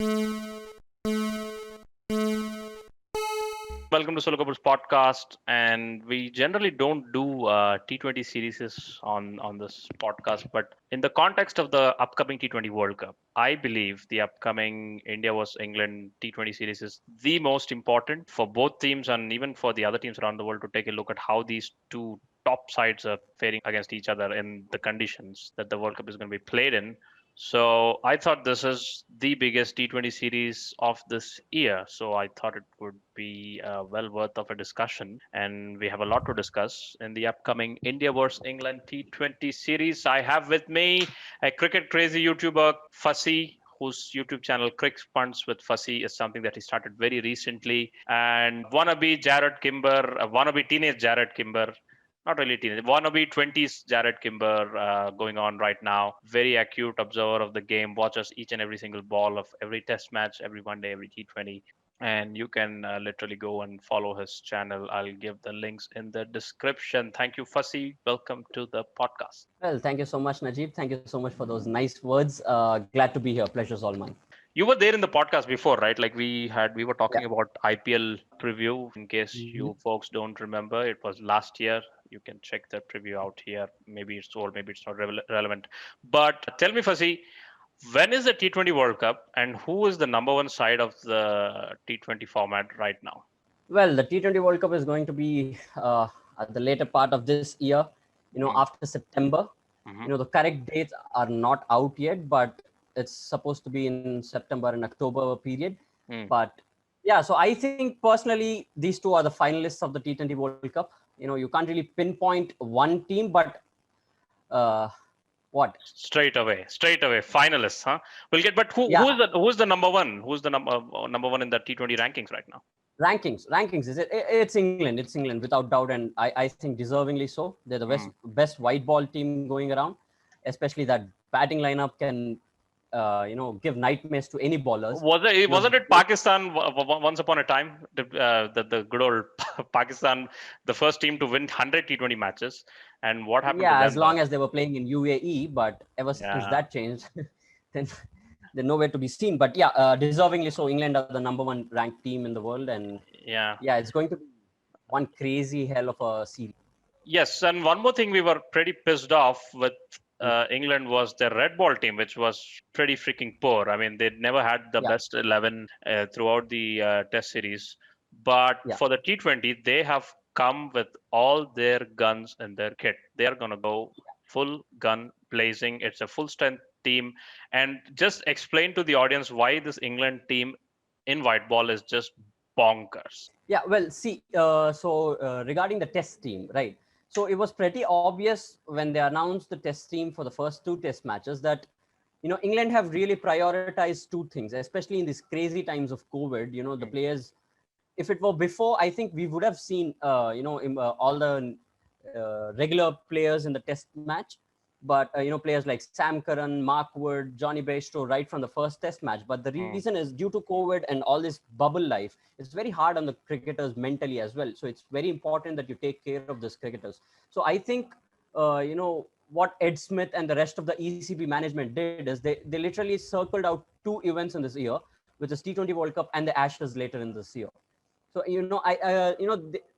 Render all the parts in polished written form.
Welcome to Sollu Kaburz podcast, and we generally don't do T20 series on this podcast, but in the context of the upcoming T20 World Cup, I believe the upcoming India vs England T20 series is the most important for both teams and even for the other teams around the world to take a look at how these two top sides are faring against each other in the conditions that the World Cup is going to be played in. So I thought this is the biggest T20 series of this year. So I thought it would be well worth of a discussion. And we have a lot to discuss in the upcoming India vs England T20 series. I have with me a cricket crazy YouTuber, Fasi, whose YouTube channel CricPunts with Fasi is something that he started very recently. And wannabe Jared Kimber, wannabe teenage Jared Kimber, not really teenage, wannabe 20s Jared Kimber going on right now. Very acute observer of the game, watches each and every single ball of every test match, every one day, every T20. And you can literally go and follow his channel. I'll give the links in the description. Thank you, Fasi. Welcome to the podcast. Well, thank you so much, Najeeb. Thank you so much for those nice words. Glad to be here. Pleasure's all mine. You were there in the podcast before, right? Like we were Yeah. talking about IPL preview. In case Mhm. you folks don't remember, it was last year. You can check the preview out here. Maybe it's old, maybe it's not relevant. But tell me, Fasi, when is the T20 World Cup, and who is the number one side of the T20 format right now? Well, the T20 World Cup is going to be at the later part of this year, after September. Mm-hmm. The correct dates are not out yet, but it's supposed to be in September and October period. Mm. But yeah, so I think personally, these two are the finalists of the T20 World Cup. You can't really pinpoint one team, but uh, what? Straight away, finalists, huh? We'll get, but Yeah, who's the number one? Who's the number one in the T20 rankings right now? rankings is it? It's England. It's England without doubt, and I think deservingly so. They're the best white ball team going around, especially that batting lineup can give nightmares to any bowlers. Wasn't it Pakistan once upon a time? The good old Pakistan, the first team to win 100 T20 matches, and what happened to Yeah, as them? long as they were playing in UAE, but ever since Yeah. that changed, then they're nowhere to be seen. But yeah, deservingly so. England are the number one ranked team in the world, and Yeah. yeah, it's going to be one crazy hell of a series. Yes, and one more thing we were pretty pissed off with England was their red ball team, which was pretty freaking poor. I mean, they never had the Yeah, best 11 throughout the Test series. But yeah, for the T20, they have come with all their guns in their kit. They are going to go full gun blazing. It's a full strength team. And just explain to the audience why this England team in white ball is just bonkers. yeah. Well, see, regarding the test team, right? So it was pretty obvious when they announced the test team for the first two test matches that England have really prioritized two things, especially in these crazy times of COVID. The players, if it were before, I think we would have seen all the regular players in the test match, but players like Sam Curran, Mark Wood, Johnny Bairstow right from the first test match. But the reason is due to COVID and all this bubble life, it's very hard on the cricketers mentally as well. So it's very important that you take care of these cricketers. So I think what Ed Smith and the rest of the ECB management did is they literally circled out two events in this year, which is T20 World Cup and the Ashes later in this year. So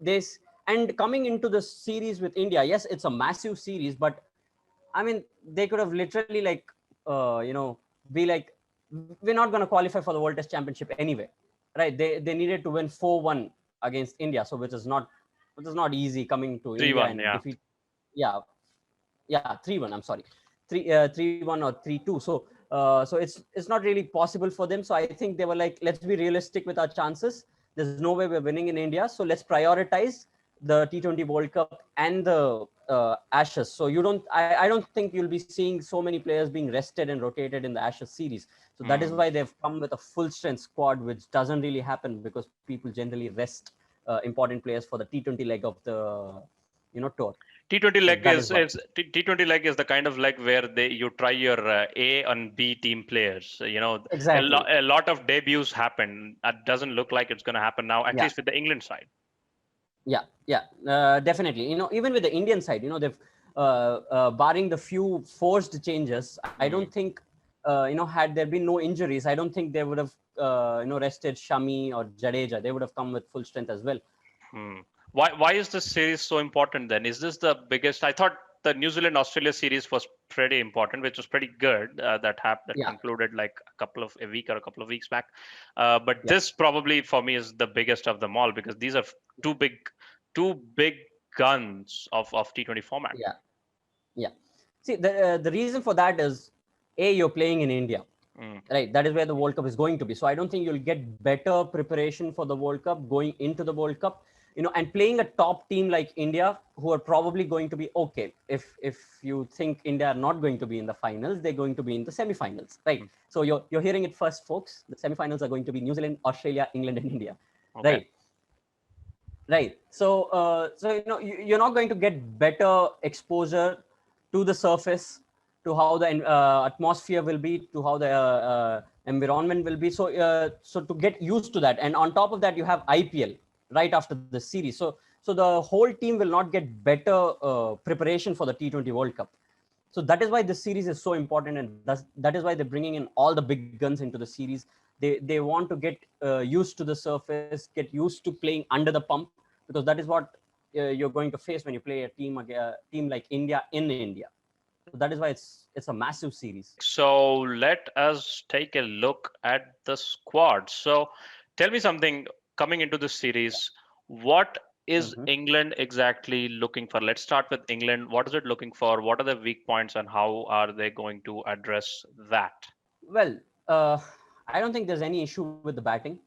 this, and coming into the series with India, yes, it's a massive series, but I mean they could have literally be like, we're not going to qualify for the World Test Championship anyway, right? They needed to win 4-1 against India, so which is not easy coming to India 3-1, and yeah. defeat. Yeah, 3-1. I'm sorry, 3-1 or 3-2. So it's not really possible for them. So I think they were like, let's be realistic with our chances. There's no way we're winning in India, so let's prioritize the T20 World Cup and the Ashes. So I don't think you'll be seeing so many players being rested and rotated in the Ashes series. So that is why they've come with a full strength squad, which doesn't really happen because people generally rest important players for the T20 leg of the tour. T20 So leg that is why. T20 leg is the kind of leg where you try your A and B team players. Exactly. A lot of debuts happen. That doesn't look like it's going to happen now, at Yeah. least with the England side. Yeah, definitely. Even with the Indian side, they've barring the few forced changes, I don't think had there been no injuries, I don't think they would have, rested Shami or Jadeja. They would have come with full strength as well. Hmm. Why is this series so important then? Is this the biggest? I thought the New Zealand Australia series was pretty important, which was pretty good. That Yeah, concluded like a week or a couple of weeks back. But yeah, this probably for me is the biggest of them all because these are two big two big guns of T20 format. yeah, yeah. See, the reason for that is, A, you're playing in India, Mm, right? That is where the World Cup is going to be. So I don't think you'll get better preparation for the World Cup going into the World Cup, and playing a top team like India, who are probably going to be okay. If you think India are not going to be in the finals, they're going to be in the semifinals, right? mm, So you're hearing it first, folks. The semifinals are going to be New Zealand, Australia, England, and India, okay. right? Right. So you're not going to get better exposure to the surface, to how the atmosphere will be, to how the environment will be. So to get used to that, and on top of that, you have IPL right after the series. So the whole team will not get better preparation for the T20 World Cup. So that is why this series is so important, and that is why they're bringing in all the big guns into the series. They want to get used to the surface, get used to playing under the pump, because that is what you're going to face when you play a team like India in India. So that is why it's a massive series. So let us take a look at the squad. So tell me something coming into this series, what is Mhm. England exactly looking for? Let's start with England. What is it looking for? What are the weak points and how are they going to address that? Well, uh, I don't think there's any issue with the batting,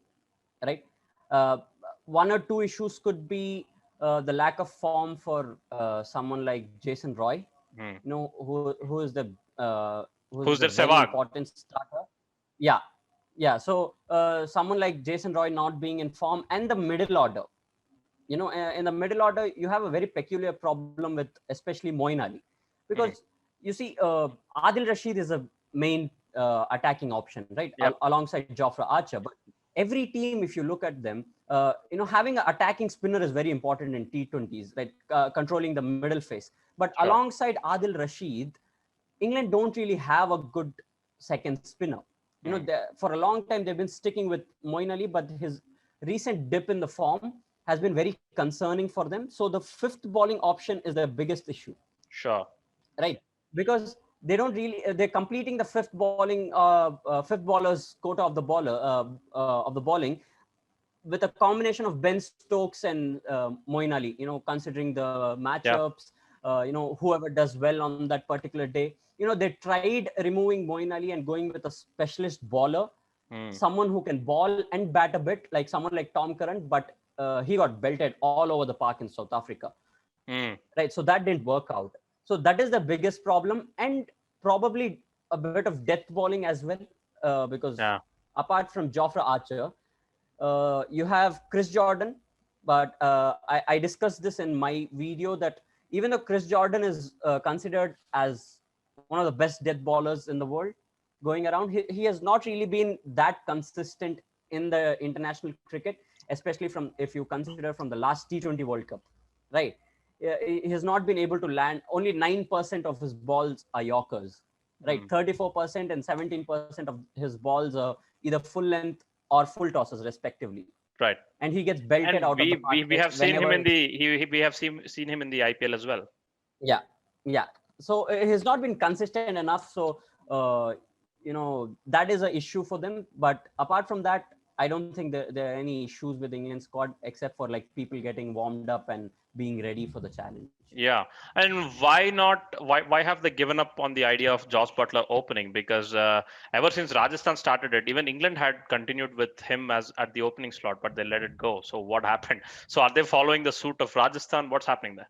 right? Uh, One or two issues could be the lack of form for someone like Jason Roy, Hmm. who is the Who's their very Sevag? important starter. Yeah, yeah. So someone like Jason Roy not being in form, and the middle order. In the middle order, you have a very peculiar problem with especially Moin Ali, Hmm. because you see, Adil Rashid is a main attacking option, right, Yep. alongside Jofra Archer. But every team, if you look at them, having an attacking spinner is very important in T20s, right? Controlling the middle phase. But Sure. alongside Adil Rashid, England don't really have a good second spinner. Hmm. For a long time they've been sticking with Moin Ali, but his recent dip in the form has been very concerning for them. So the fifth bowling option is the biggest issue, Sure. right? Because they don't really they're completing the fifth bowler's quota of the bowling with a combination of Ben Stokes and Moin Ali, considering the Yeah. matchups, whoever does well on that particular day. They tried removing Moin Ali and going with a specialist bowler, Hmm. someone who can ball and bat a bit, like someone like Tom Curran, but he got belted all over the park in South Africa, Hmm. right? So that didn't work out. So that is the biggest problem, and probably a bit of death bowling as well, because Yeah. apart from Jofra Archer, you have Chris Jordan, but I discussed this in my video that even though Chris Jordan is considered as one of the best death bowlers in the world going around, he has not really been that consistent in the international cricket, especially from if you consider from the last T20 World Cup, right? He has not been able to land. Only 9% of his balls are Yorkers, right? Hmm. 34% and 17% of his balls are either full length or full tosses, respectively. Right. And he gets belted And out of the park we have seen him in whenever. the we have seen him in the IPL as well. Yeah, yeah. So he's not been consistent enough. So that is an issue for them. But apart from that, I don't think there are any issues with the Indian squad, except for like people getting warmed up and being ready for the challenge. Yeah, and why not? Why have they given up on the idea of Josh Butler opening? Because ever since Rajasthan started it, even England had continued with him as at the opening slot, but they let it go. So what happened? So are they following the suit of Rajasthan? What's happening there?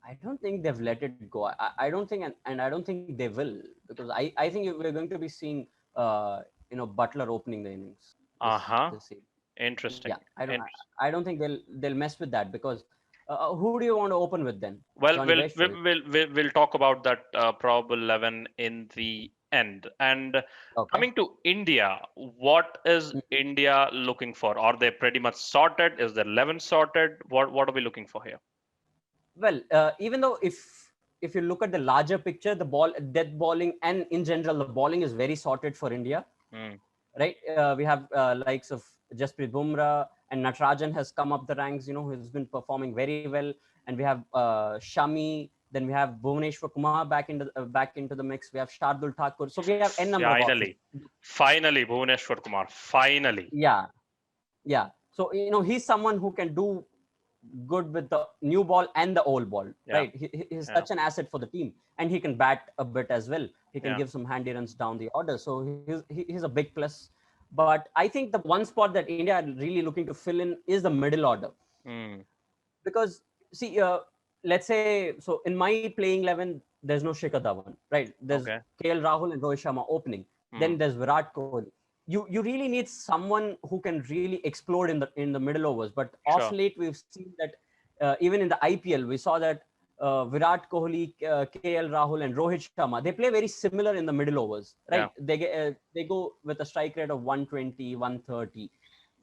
I don't think they've let it go. I don't think, and I don't think they will, because I think we're going to be seeing Butler opening the innings Uh-huh. this season. Yeah, Interesting. Interesting. I don't think they'll mess with that, because who do you want to open with then? Well, Johnny Braithwaite. we'll talk about that probable 11 in the end. And Okay. coming to India, what is India looking for? Are they pretty much sorted? Is their 11 sorted? What are we looking for here? Well, even though if if you look at the larger picture, the death bowling and in general, the bowling is very sorted for India. Mm. Right? We have likes of Jasprit Bumrah and Natarajan has come up the ranks, who's been performing very well. And we have Shami, then we have Bhuvaneshwar Kumar back into the mix. We have Shardul Thakur. So we have n number of options. Finally, Bhuvaneshwar Kumar. Finally. Yeah, yeah. So he's someone who can do good with the new ball and the old ball, right? He's such an asset for the team, and he can bat a bit as well. He can give some handy runs down the order, so he's a big plus. But I think the one spot that India are really looking to fill in is the middle order, because see, let's say, so in my playing 11, there's no Shikhar Dhawan, right? There's KL Rahul and Rohit Sharma opening. Then there's Virat Kohli. You really need someone who can really explode in the middle overs. But off late, we've seen that even in the IPL, we saw that Virat Kohli, KL Rahul, and Rohit Sharma, they play very similar in the middle overs, right? They go with a strike rate of 120, 130.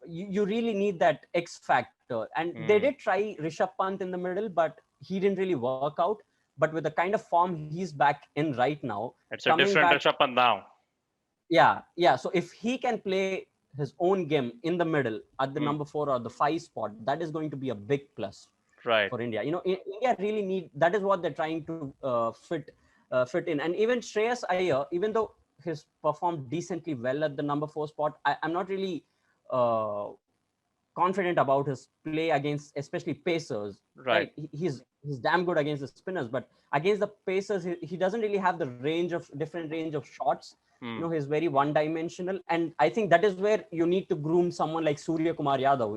You really need that X factor. And they did try Rishabh Pant in the middle, but he didn't really work out. But with the kind of form he's back in right now, it's a different Rishabh Pant now. Yeah. So if he can play his own game in the middle at the number 4 or the 5 spot, that is going to be a big plus for India. India really need, that is what they're trying to fit in. And even Shreyas Iyer, even though he's performed decently well at the number 4 spot, I'm not really confident about his play against especially pacers. Right? He's damn good against the spinners, but against the pacers, he doesn't really have the different range of shots. He's very one-dimensional, and I think that is where you need to groom someone like Surya Kumar Yadav.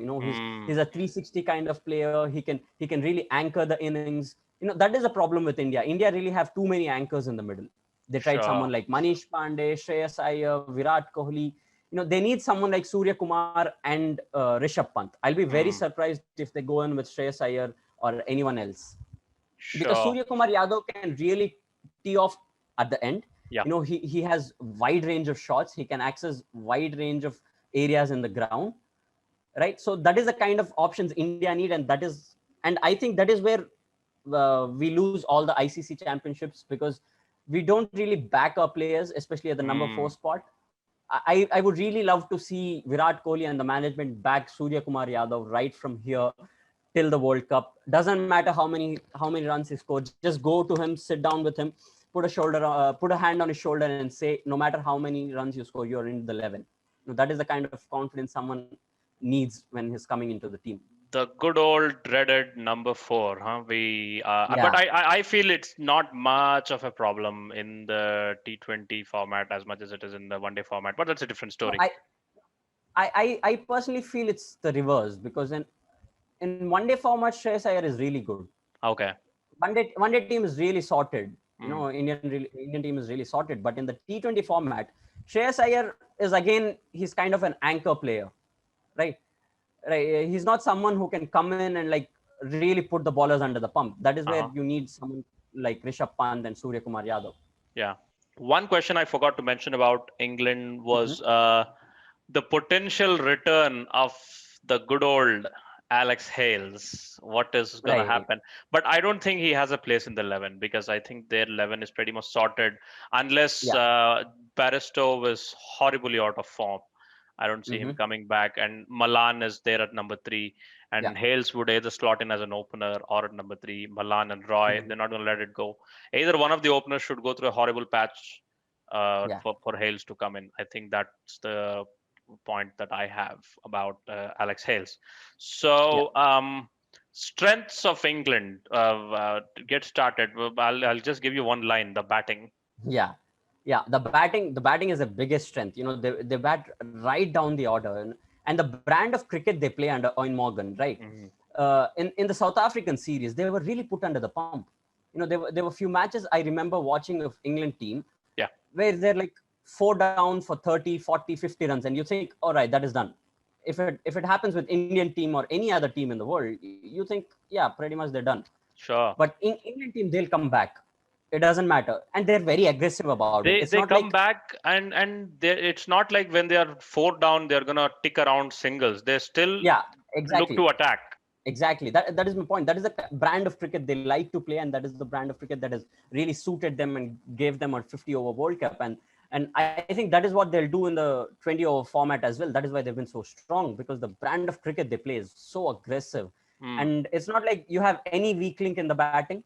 He's a 360 kind of player. He can really anchor the innings. That is a problem with India. India really have too many anchors in the middle. They tried someone like Manish Pandey, Shreyas Iyer, Virat Kohli. They need someone like Surya Kumar and Rishabh Pant. I'll be very surprised if they go in with Shreyas Iyer or anyone else, because Surya Kumar Yadav can really tee off at the end. He has wide range of shots. He can access wide range of areas in the ground, right? So that is the kind of options India need, and I think that is where we lose all the ICC championships, because we don't really back our players, especially at the number 4 spot. I would really love to see Virat Kohli and the management back Surya Kumar Yadav right from here till the World Cup. Doesn't matter how many runs he scored. Just go to him, sit down with him, put a hand on his shoulder and say, no matter how many runs you score, you're in the 11. That is the kind of confidence someone needs when he's coming into the team. The good old dreaded number 4, huh? But I feel it's not much of a problem in the T20 format as much as it is in the one-day format. But that's a different story. I personally feel it's the reverse, because in one-day format, Shreyas Iyer is really good. Okay. One-day team is really sorted. Indian team is really sorted. But in the T20 format, Shreyas Iyer is, again, he's kind of an anchor player, right? Right. He's not someone who can come in and like really put the ballers under the pump. That is where you need someone like Rishabh Pant and Surya Kumar Yadav. Yeah. One question I forgot to mention about England was the potential return of the good old Alex Hales. What is going to happen? But I don't think he has a place in the 11, because I think their 11 is pretty much sorted, unless Barstow is horribly out of form. I don't see him coming back, and Malan is there at number 3, and Hales would either slot in as an opener or at number 3. Malan and Roy, they're not going to let it go. Either one of the openers should go through a horrible patch for Hales to come in. I think that's the point that I have about Alex Hales. So strengths of England, to get started, I'll just give you one line: the batting. Yeah, the batting is the biggest strength. They bat right down the order, and the brand of cricket they play under Owen Morgan, right? In the South African series, they were really put under the pump. There were few matches I remember watching of England team, where they're like 4 down for 30, 40, 50 runs, and you think, all right, that is done. If it happens with Indian team or any other team in the world, you think, yeah, pretty much they're done. Sure. But in England team, they'll come back. It doesn't matter, and they're very aggressive about it. They come back, and it's not like when they are 4 down, they're gonna tick around singles. They still look to attack. Exactly. That is my point. That is the brand of cricket they like to play, and that is the brand of cricket that has really suited them and gave them a 50-over World Cup. And I think that is what they'll do in the 20-over format as well. That is why they've been so strong, because the brand of cricket they play is so aggressive. And it's not like you have any weak link in the batting,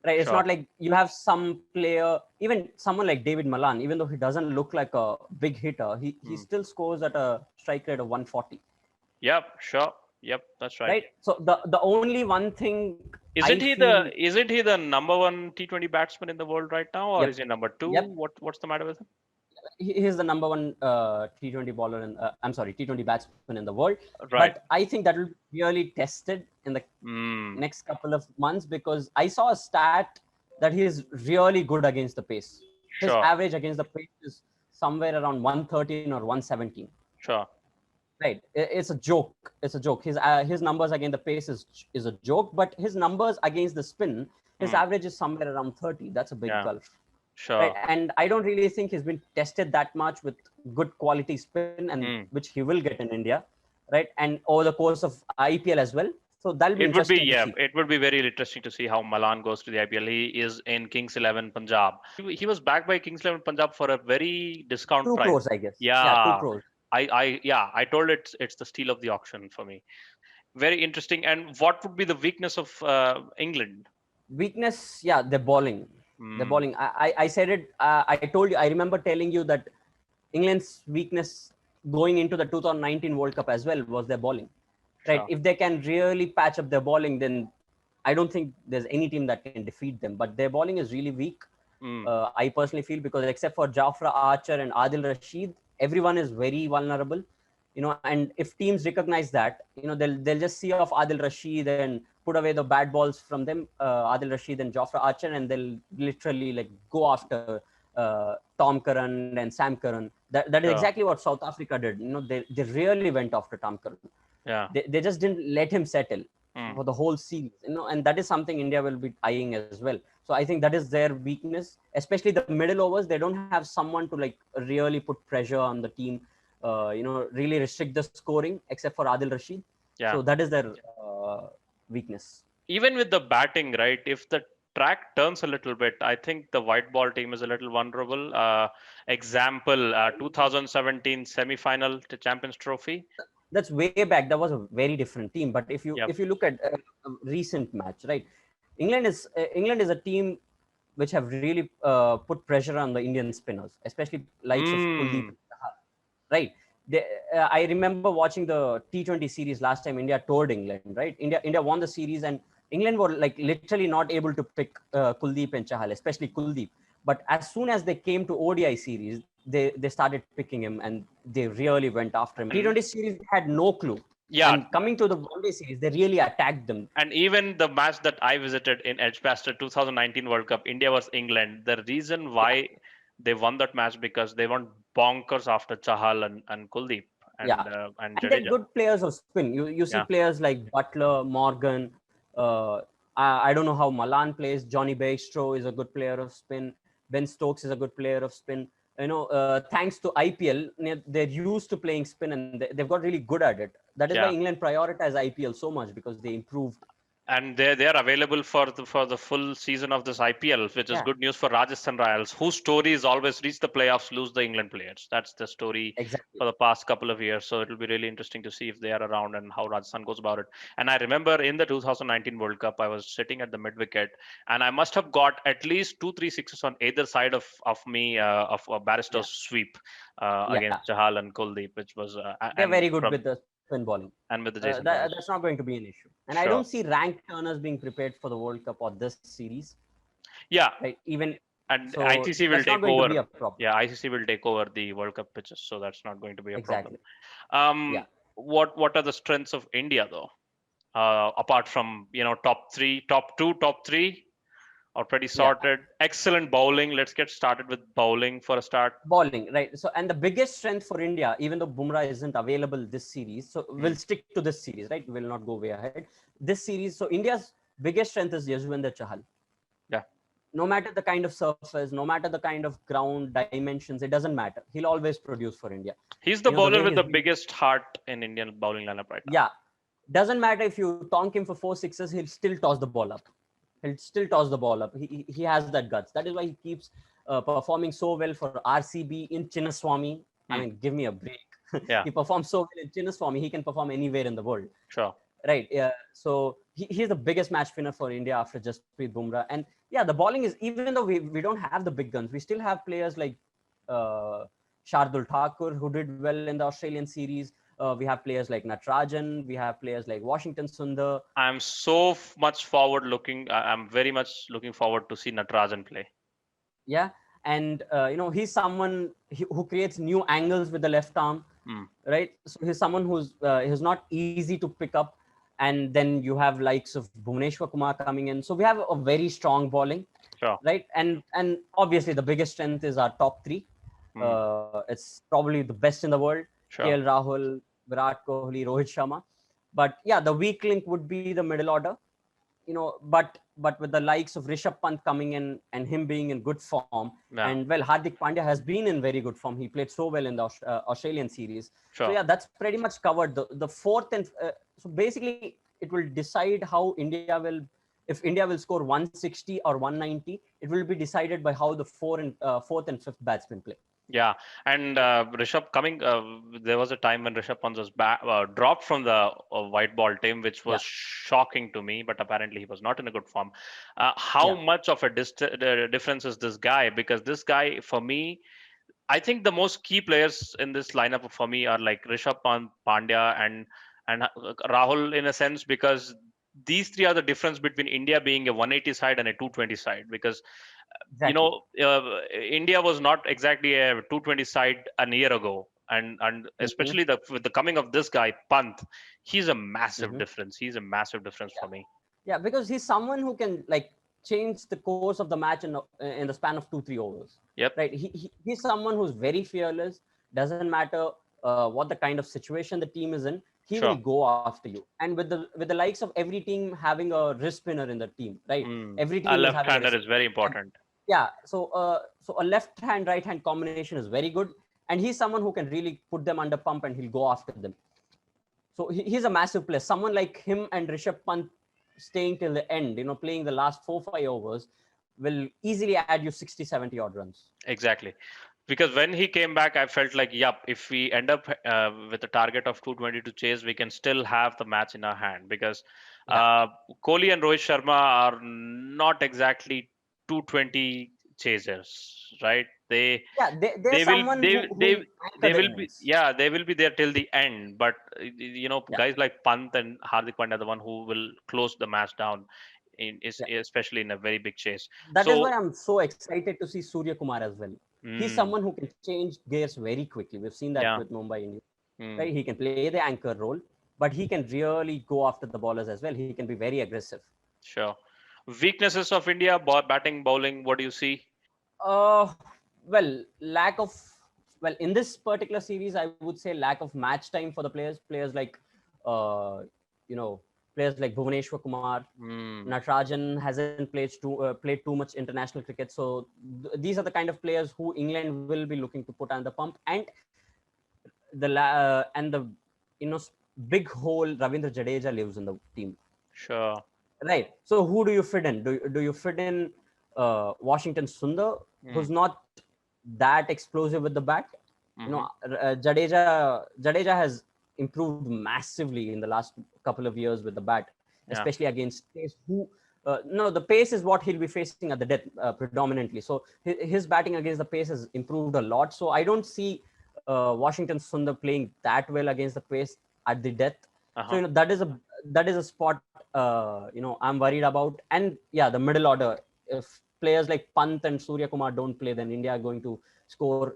right? It's Sure. not like you have some player, even someone like David Malan, even though he doesn't look like a big hitter, he still scores at a strike rate of 140. Yep. Sure. Yep. That's right. Right. So the only one thing I Isn't he feel, the number one T20 batsman in the world right now, or yep, is he number two? yep, What's the matter with him? he's the number one T20 bowler in, I'm sorry, T20 batsman in the world. But Right. I think that will be really tested in the Mm, next couple of months, because I saw a stat that he is really good against the pace. His sure. average against the pace is somewhere around 113 or 117. Sure. Right, it's a joke. It's a joke. His numbers against the pace is a joke, but his numbers against the spin, his Mm, average is somewhere around 30. That's a big yeah. gulf, right? Sure. And I don't really think he's been tested that much with good quality spin, and Mm. which he will get in India, right? And over the course of IPL as well. So that'll be It would be, interesting to yeah, see. it would be very interesting to see how Malan goes to the IPL. He is in Kings 11 Punjab. He was backed by Kings 11 Punjab for a very discount 2 price. crores, I guess. Yeah, 2 Yeah, crores. I told it's the steal of the auction for me. Very interesting. And what would be the weakness of England? Weakness, yeah, the bowling. The Mm, bowling. I said it. I told you. I remember telling you that England's weakness going into the 2019 World Cup as well was their bowling. Right? sure. If they can really patch up their bowling, then I don't think there's any team that can defeat them. But their bowling is really weak. Mm, I personally feel, because except for Jafra Archer and Adil Rashid, everyone is very vulnerable. And if teams recognize that, they'll just see off Adil Rashid and put away the bad balls from them, Adil Rashid and Jafra Archer, and they'll literally like go after Tom Curran and Sam Curran. That is sure. exactly what South Africa did. They really went after Tom Curran. Yeah. They just didn't let him settle Mm. for the whole series, and that is something India will be eyeing as well. So I think that is their weakness, especially the middle overs. They don't have someone to like really put pressure on the team, really restrict the scoring, except for Adil Rashid. Yeah. So that is their weakness. Even with the batting, right? If the track turns a little bit, I think the white ball team is a little vulnerable. Example, 2017 semi-final to Champions Trophy. That's way back. That was a very different team. But if you Yep. if you look at a recent match, right? England is a team which have really put pressure on the Indian spinners, especially likes of Kuldeep, Mm, right? I remember watching the T20 series last time India toured England, right? India won the series, and England were like literally not able to pick Kuldeep and Chahal, especially Kuldeep. But as soon as they came to ODI series, they started picking him, and they really went after him. T20 series had no clue, yeah. and coming to the one day series, they really attacked them. And even the match that I visited in Edgbaston 2019 World Cup, India vs England, the reason why they won that match because they went bonkers after Chahal and Kuldeep Yeah, and and they're Jadeja. good players of spin. You see Yeah. players like Butler, Morgan. I don't know how Malan plays. Johnny Bairstow is a good player of spin. Ben Stokes is a good player of spin. Thanks to IPL, they're used to playing spin, and they've got really good at it. That is why Yeah. England prioritize IPL so much, because they improved. And they're available for the full season of this IPL, which is Yeah, good news for Rajasthan Royals, whose story is always reach the playoffs, lose the England players. That's the story exactly. for the past couple of years. So it'll be really interesting to see if they are around and how Rajasthan goes about it. And I remember in the 2019 World Cup, I was sitting at the mid wicket, and I must have got at least 2-3 sixes on either side of me of Barrister's Yeah, sweep yeah. against Chahal and Kuldeep, which was They're and very good from with the spin bowling. and with the Jason Royals. That's not going to be an issue. And I Sure. don't see ranked turners being prepared for the World Cup or this series, Yeah. right? Even And so, ICC will that's not take going to be over. a problem. Yeah, ICC will take over the World Cup pitches, so that's not going to be a problem. Exactly. Um, Yeah. what are the strengths of India though? Apart from top three, top two, top three, are pretty Yeah. sorted. Excellent bowling. Let's get started with bowling for a start. Bowling, right? So, and the biggest strength for India, even though Bumrah isn't available this series, so we'll Mm, stick to this series, right? We'll not go way ahead. This series, so India's biggest strength is Yuzvendra Chahal. yeah, No matter the kind of surface, no matter the kind of ground dimensions, it doesn't matter. He'll always produce for India. he's the The bowler way with he's the been, biggest heart in Indian bowling lineup right now. yeah, Doesn't matter if you tonk him for 4 sixes, he'll still toss the ball up. He'll still toss the ball up. He has that guts. That is why he keeps performing so well for RCB in Chinnaswamy. I Hmm. mean, give me a break. Yeah, He performs so well in Chinnaswamy. He can perform anywhere in the world. sure. Right. Yeah. So he's the biggest match winner for India after Jasprit Bumrah. And yeah, the bowling is, even though we don't have the big guns, we still have players like uh, Shardul Thakur, who did well in the Australian series. We have players like Natarajan. We have players like Washington Sundar. I'm so much forward looking. I'm very much looking forward to see Natarajan play. Yeah. And, he's someone who creates new angles with the left arm. Hmm. Right. So he's someone who's not easy to pick up. And then you have likes of Bhuvneshwar Kumar coming in. So we have a very strong bowling. Sure. Right. And obviously the biggest strength is our top three. Hmm. It's probably the best in the world. Sure. KL Rahul, Virat Kohli, Rohit Sharma. But yeah, the weak link would be the middle order. But with the likes of Rishabh Pant coming in and him being in good form, Yeah. and well, Hardik Pandya has been in very good form. He played so well in the Australian series. So Sure. yeah, that's pretty much covered. The fourth and so basically it will decide how India will, if India will score 160 or 190, it will be decided by how the fourth and fifth batsmen play. Yeah, and Rishabh coming. There was a time when Rishabh Pant was dropped from the white ball team, which Yeah, was shocking to me. But apparently, he was not in a good form. How yeah. much of a difference is this guy? Because this guy, for me, I think the most key players in this lineup for me are like Rishabh Pant, Pandya, and Rahul in a sense, because these three are the difference between India being a 180 side and a 220 side. Because Exactly. India was not exactly a 220 side a year ago, and Hmm. especially with the coming of this guy Pant, he's a massive Hmm. difference. He's a massive difference for me. Yeah, because he's someone who can like change the course of the match in the span of 2-3 overs. Yep. Right? He's someone who's very fearless. Doesn't matter what the kind of situation the team is in. He will Sure. go after you. And with the likes of every team having a wrist spinner in the team, right? Every A team is having a left-hander wrist. is very And important. yeah, so a left hand right hand combination is very good, and he's someone who can really put them under pump and he'll go after them. So he's a massive player. Someone like him and Rishabh Pant staying till the end, playing the last 4-5 overs, will easily add you 60, 70 odd runs. Exactly. Because when he came back, I felt like, yep, if we end up with a target of 220 to chase, we can still have the match in our hand. Because Yeah, uh, Kohli and Rohit Sharma are not exactly 220 chasers, right? They yeah, they're they will someone they who they will anchor they the will be, innings. yeah, they will be there till the end. But Yeah, guys like Pant and Hardik Pandya are the one who will close the match down, yeah. especially in a very big chase. That is why So. I'm so excited to see Surya Kumar as well. He's Mm, someone who can change gears very quickly. We've seen that yeah. with Mumbai Indians. Mm, Right? He can play the anchor role, but he can really go after the ballers as well. He can be very aggressive. sure. Weaknesses of India, batting, bowling, what do you see? Uh, well, lack of in this particular series, I would say lack of match time for the players. Players like, uh, you know, players like Bhuvneshwar Kumar, Mm, Natarajan hasn't played too much international cricket. So these are the kind of players who England will be looking to put on the pump, and the you know big hole Ravindra Jadeja lives in the team. sure. Right. So who do you fit in? Do you fit in Washington Sundar, who's Mm, not that explosive with the bat? mm-hmm. Jadeja has improved massively in the last couple of years with the bat, Yeah. especially against pace. No, the pace is what he'll be facing at the death predominantly. So his batting against the pace has improved a lot. So I don't see Washington Sundar playing that well against the pace at the death. So Uh-huh. that is a spot I'm worried about. And yeah, the middle order. If players like Pant and Surya Kumar don't play, then India are going to score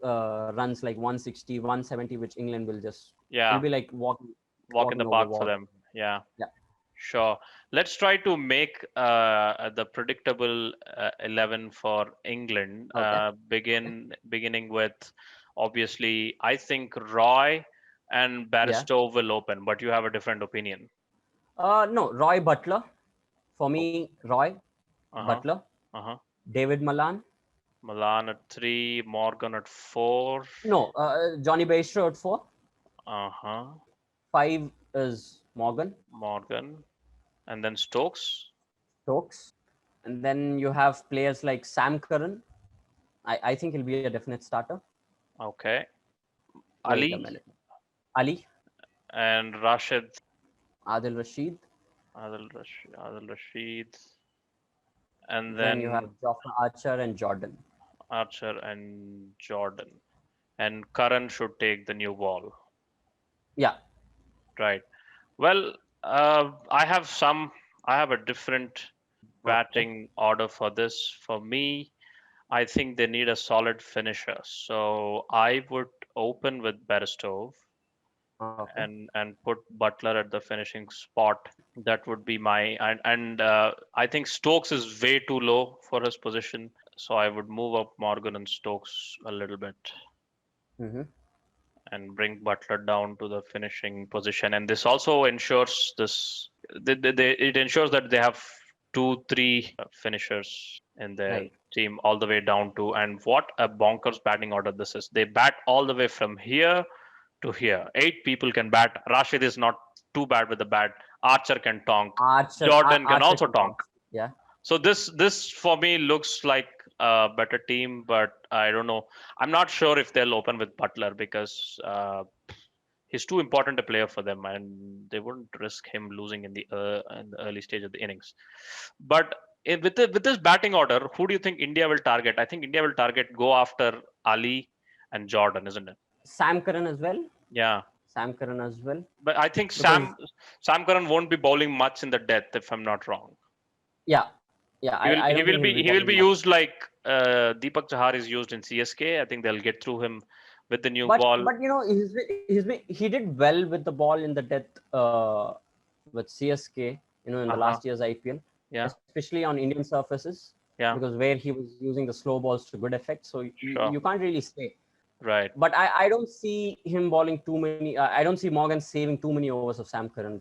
runs like 160, 170, which England will Yeah. be like walking Walk in walking the over park for water. them. Yeah. Yeah. Sure. Let's try to make the predictable 11 for England. Okay. Beginning with, obviously, I think Roy and Yeah. Barstow will open, but you have a different opinion. No, Roy Butler. For Oh, me, Roy uh-huh. Butler, Uh-huh. David Malan. Milan at 3, Morgan at 4. No, Johnny Bairstow at 4. Uh-huh. 5 is Morgan, and then Stokes. Stokes, and then you have players like Sam Curran. I think he'll be a definite starter. Okay. Wait a Ali minute. Ali, and Rashid. Adil Rashid. Adil Rashid, and Then you have then Jofra Archer and Jordan. Archer and Jordan. And Karan should take the new ball. Yeah. Right. Well, I have a different Okay. batting order for this. For me, I think they need a solid finisher. So I would open with Berestov Okay. and put Butler at the finishing spot. That would be my and I think Stokes is way too low for his position. So I would move up Morgan and Stokes a little bit Mm-hmm. and bring Butler down to the finishing position. And this also ensures it ensures that they have two, three finishers in their Right. team all the way down to. And what a bonkers batting order this is! They bat all the way from here to here. 8 people can bat. Rashid is not too bad with the bat. Archer can tonk. Jordan can Archer also can tonk. talk. Yeah. So this for me looks like a better team, but I don't know. I'm not sure if they'll open with Butler because he's too important a player for them, and they wouldn't risk him losing in the early stage of the innings. But with this batting order, who do you think India will target? I think India will go after Ali and Jordan, isn't it? Sam Curran as well. Yeah, Sam Curran as well. but I think Because Sam Curran won't be bowling much in the death, if I'm not wrong. yeah, yeah, I don't think he'll be He will be bowling much. used like Deepak Chahar is used in CSK. I think they'll get through him with the new ball. But he did well with the ball in the death with CSK. In the Uh-huh. last year's IPL, Yeah, especially on Indian surfaces, yeah, because where he was using the slow balls to good effect. So sure. you can't really say. Right. But I don't see him bowling too many. I don't see Morgan saving too many overs of Sam Curran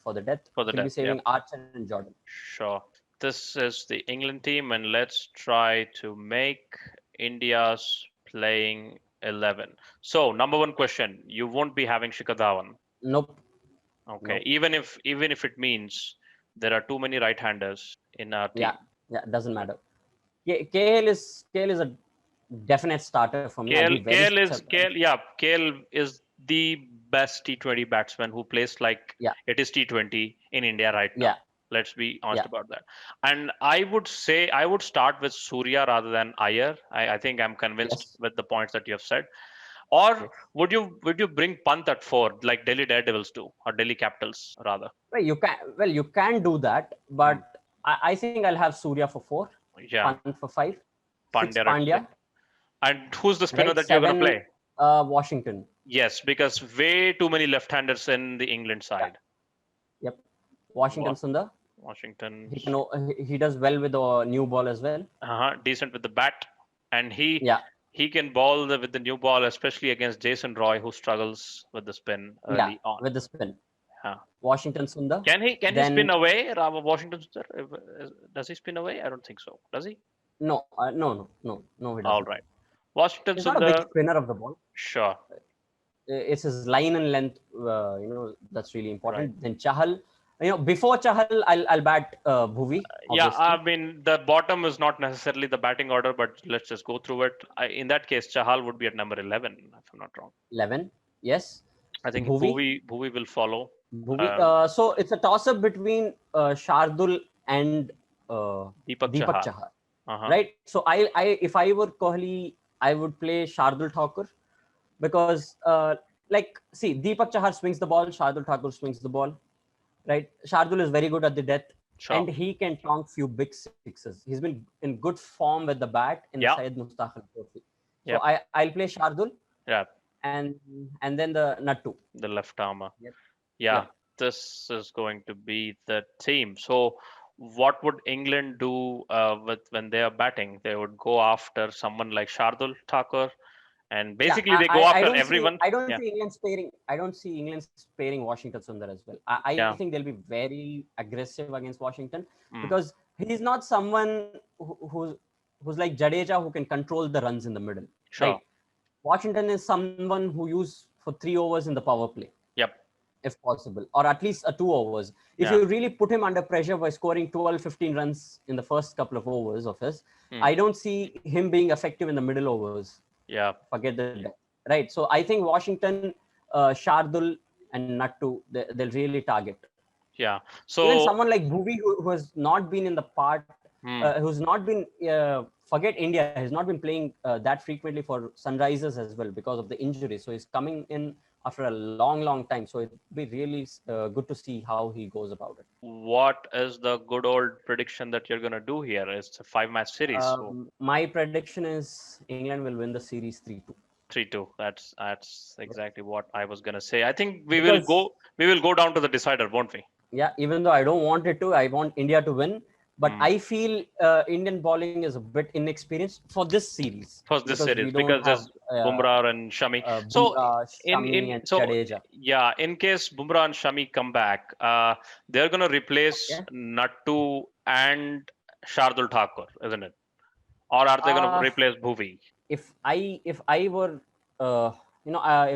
for the death. For the He'll be death. Yeah, saving Archer and Jordan. sure. This is the England team, and let's try to make India's playing 11. So, number one question: you won't be having Shikhar Dhawan, Nope. okay? Nope. Even if it means there are too many right-handers in our Yeah. team. Yeah. Doesn't matter. KL is a definite starter for me. I'll be very surprised. KL is the best T20 batsman who plays like Yeah. it is T20 in India right now. Yeah. Let's be honest Yeah. about that. And I would say I would start with Surya rather than Iyer. I think I'm convinced Yes. with the points that you have said. Or Yes. would you bring Pant at 4 like Delhi Daredevils do, or Delhi Capitals rather? Well, you can do that, Hmm. but I think I'll have Surya for 4, Yeah, Pant for 5, 6 Pandya at 6. Pandya, And who's the spinner right? that you're going to 7, play? Washington. Yes, because way too many left-handers in the England Yeah. side. Yep. Washington Wa- Sundar. Washington, He does well with the new ball as well. decent with the bat, and Yeah. he can bowl with the new ball, especially against Jason Roy, who struggles with the spin Yeah. early on. With the spin. Huh. Washington Sundar. Can he spin Then away? Washington Sundar? Does he spin away? I don't think so. Does he? no, he All doesn't. right. Washington He's not a big Sundar, spinner of the ball. sure. It's his line and length, that's really Right. important. Then Chahal, before Chahal, I'll bat Bhuvi, Yeah, I obviously. mean the bottom is not necessarily the batting order, but let's just go through it. In that case, Chahal would be at number 11, if I'm not wrong. 11, yes. I think Bhuvi, Bhuvi will follow. Bhuvi. So it's a toss-up between Shardul and Deepak Deepak Chahar. Chahar, Uh-huh. right? So if I were Kohli, I would play Shardul Thakur because, see, Deepak Chahar swings the ball, Shardul Thakur swings the ball, right? Shardul is very good at the death, Sure. and he can tonk few big sixes. He's been in good form with the bat in the Yeah. Syed Mustaq Al Trophy. So Yep. I'll play Shardul Yeah, and then the Nattu. the left armor. Yep. Yeah, Yeah. this is going to be the team. So, what would England do with when they are batting? They would go after someone like Shardul Thakur, and Yeah, basically they go after don't everyone. I don't Yeah, see England sparing. I don't see England sparing Washington Sundar as well. I yeah. think they'll be very aggressive against Washington Mm. because he's not someone who's like Jadeja who can control the runs in the middle. Sure. Right? Washington is someone who use for 3 overs in the power play. Yep. if possible, or at least 2 overs. If Yeah. you really put him under pressure by scoring 12, 15 runs in the first couple of overs of his, I don't see him being effective in the middle overs. Yeah. Forget the depth, right? So I think Washington, Shardul, and Nattu, they'll really target. Yeah. Even So, someone like Bhuvi, who has not been in the part, who's not been, forget India, has not been playing that frequently for Sunrisers as well because of the injury. So he's coming in after a long, long time. So it'd be really good to see how he goes about it. what is the good old prediction that you're gonna do here? It's a 5 match series, so My prediction is England will win the series 3-2. 3-2. That's exactly what I was gonna say. I think Because we will go down to the decider, won't we? yeah, even though I don't want it to, I want India to win. But Hmm. I feel Indian bowling is a bit inexperienced for this series For this because we series, don't because have there's Bumrah and Shami. So Bumrah, Shami, in and so Jadeja. yeah, in case Bumrah and Shami come back, they're gonna replace Okay. Nattu and Shardul Thakur, isn't it? Or are they gonna Uh, replace Bhuvi? if I were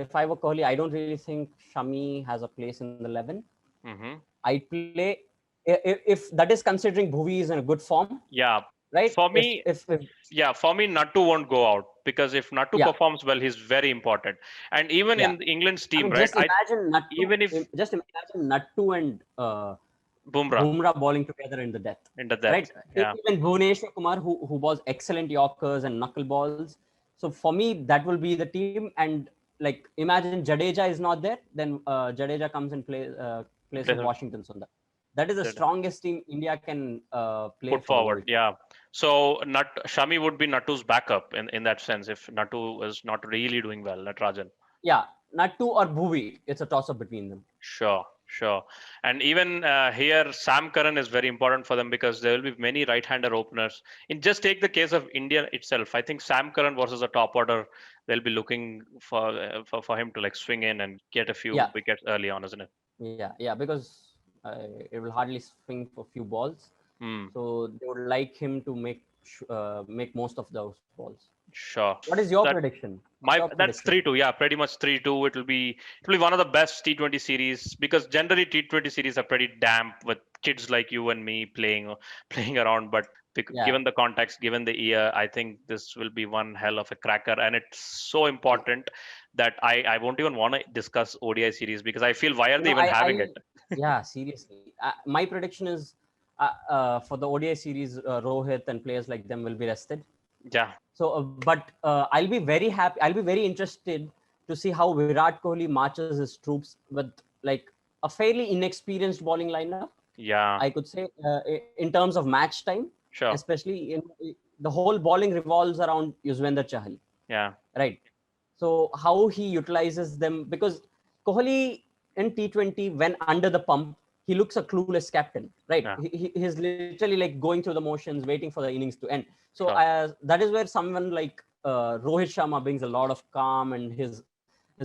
if I were Kohli, I don't really think Shami has a place in the 11. Hmm. I'd play if that is considering Bhuvi is in a good form, Yeah, right? for If me, if yeah, for me, Nattu won't go out because if Nattu yeah, performs well, he's very important. And even yeah. in England's I team, mean, right? just imagine Nattu. Even if Just imagine Nattu and Bumrah Bumrah bowling together in the death, in the right? depth, yeah, Even Bhuvneshwar Kumar, who bowls excellent Yorkers and knuckle balls. So for me, that will be the team. And like, imagine Jadeja is not there, then Jadeja comes and plays place of plays Washington Sundar. That is the it. strongest team India can play Put for the forward. World Cup. Yeah. So Shami would be Nattu's backup in that sense if Nattu is not really doing well, Natarajan. Yeah, Nattu or Bhuvi, it's a toss up between them. Sure, sure. And even here, Sam Curran is very important for them because there will be many right-hander openers. In just take the case of India itself, I think Sam Curran versus a top order, they'll be looking for him to like swing in and get a few Yeah, wickets early on, isn't it? yeah, because it will hardly swing for few balls. Hmm. So they would like him to make most of those balls. Sure. What is your That prediction? What's My your that's prediction? 3-2. Yeah, pretty much 3-2. It'll be one of the best T20 series because generally T20 series are pretty damp with kids like you and me playing playing around. But Yeah, given the context, given the year, I think this will be one hell of a cracker, and it's so yeah. important that I won't even want to discuss ODI series because I feel why are You they know, even having it? yeah, seriously. My prediction is for the ODI series, Rohit and players like them will be rested. Yeah, So, but I'll be very happy. I'll be very interested to see how Virat Kohli marches his troops with like a fairly inexperienced bowling lineup. yeah, I could say in terms of match time, sure, especially in the whole bowling revolves around Yuzvendra Chahal, yeah, right? So how he utilizes them because Kohli in T20 when under the pump he looks a clueless captain, right? yeah, He's literally like going through the motions, waiting for the innings to end. So sure, that is where someone like Rohit Sharma brings a lot of calm and his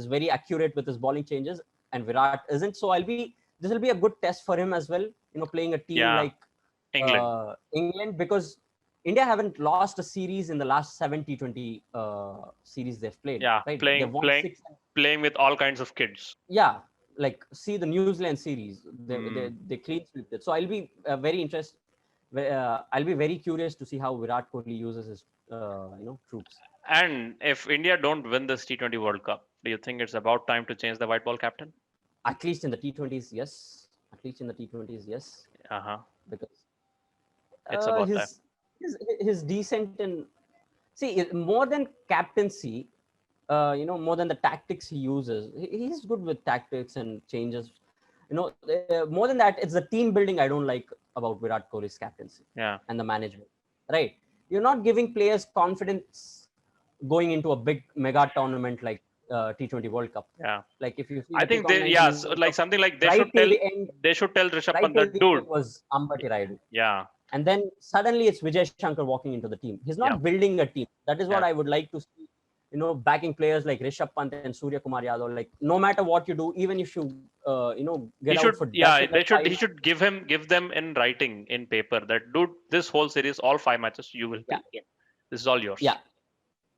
is very accurate with his bowling changes, and Virat isn't. So this will be a good test for him as well. You know, playing a team yeah. like England, England because India haven't lost a series in the last 70-20 series they've played, yeah, right? They've playing won playing six. playing with all kinds of kids. Yeah, like see the New Zealand series, Hmm. they clean swept it. So I'll be very interested. I'll be very curious to see how Virat Kohli uses his troops. And if India don't win this T20 World Cup, do you think it's about time to change the white ball captain? At least in the T20s, yes. At least in the T20s, yes, Uh huh. because It's about time. his his decent and see more than captaincy, more than the tactics he uses. He's good with tactics and changes. More than that, it's the team building I don't like about Virat Kohli's captaincy Yeah. and the management. Right? You're not giving players confidence going into a big mega tournament like T20 World Cup. Yeah. Like if you see I the think 2019 yeah, World so Cup, like something like right till the end, they should tell Rishabh right Pant till that the end, dude. it was Ambati Rayudu. Yeah. And then suddenly it's Vijay Shankar walking into the team. He's Yeah. not building a team. That is what Yeah. I would like to see. Backing players like Rishabh Pant and Surya Kumar Yadav. Like no matter what you do, even if you get He out should for yeah, deficit like they should five he should give them in writing in paper that dude, this whole series, all 5 matches you will yeah, be in. This is all yours. yeah,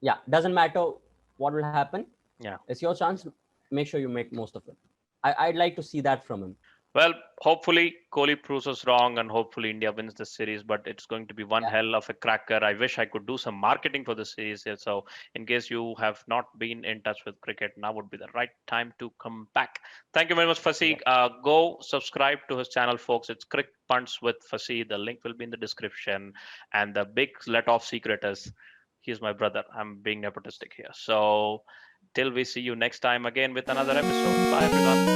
yeah. Doesn't matter what will happen. Yeah. It's your chance. Make sure you make most of it. I'd like to see that from him. Well, hopefully Kohli proves us wrong, and hopefully India wins the series. But it's going to be one Yeah, hell of a cracker. I wish I could do some marketing for the series here. So, in case you have not been in touch with cricket, now would be the right time to come back. Thank you very much, yeah. Fasi. Go subscribe to his channel, folks. It's CricPunts with Fasi. The link will be in the description. And the big let off secret is he's my brother. I'm being nepotistic here. So, till we see you next time again with another episode. Bye, everyone.